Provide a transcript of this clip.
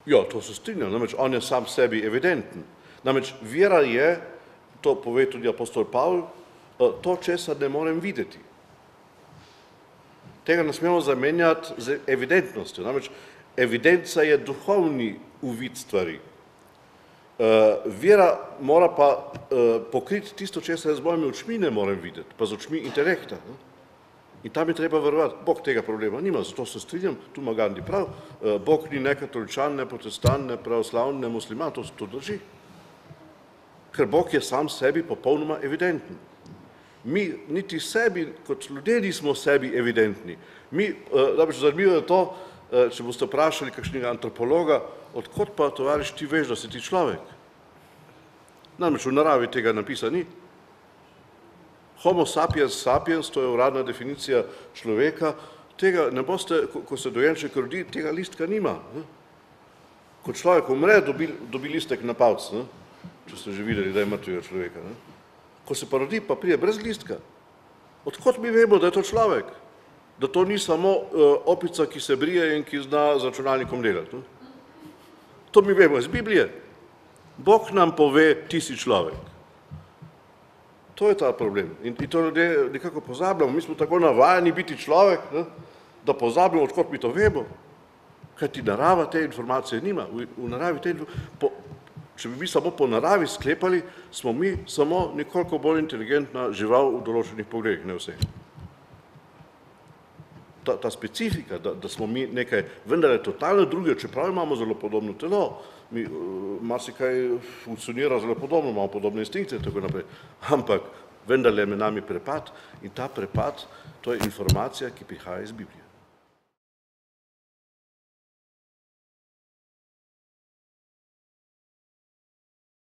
Ja, to se strinjam, namreč on je sam sebi evidenten. Namreč vera je, to pove tudi apostol Pavl, to, česar ne morem videti. Tega ne smemo zamenjati z evidentnostjo. Namreč evidenca je duhovni uvid stvari. Vera mora pa pokriti tisto, česar z mojimi očmi ne morem videti, pa z očmi intelekta. In tam je treba verovati, Bog tega problema nima, zato se strinjam, tu ima Gandhi prav, Bog ni ne katoličan, ne protestant, ne pravoslavni, ne musliman, to drži. Ker Bog je sam sebi popolnoma evidenten. Mi niti sebi, kot ljudje, nismo sebi evidentni. Zanimivo je to, če boste vprašali kakšnega antropologa, odkot pa, tovariš, ti veš, da si ti človek? Namreč v naravi tega napisa ni. Homo sapiens sapiens, to je uradna definicija človeka, tega ne boste, ko se dojenček rodi, tega listka nima. Ko človek umre, dobi listek na palc, če ste že videli, da je mrtvega človeka. Ko se pa rodi, pa prije brez listka. Odkot mi vemo, da je to človek? Da to ni samo opica, ki se brije in ki zna z računalnikom delati. To mi vemo iz Biblije. Bog nam pove, ti si človek. To je ta problem. In to ljudje nekako pozabljamo. Mi smo tako navajeni biti človek, da pozabljamo, odkot mi to vemo. Kajti narava te informacije nima. V naravi te Če bi mi samo po naravi sklepali, smo mi samo nekoliko bolj inteligentna žival v določenih pogledih, ne vseh. Ta specifika, da smo mi nekaj, vendar je totalno druge, čeprav imamo zelo podobno telo, mi marsikaj funkcionira zelo podobno, imamo podobne instinkte in tako naprej, ampak vendar je med nami prepad in ta prepad, to je informacija, ki prihaja iz Biblije.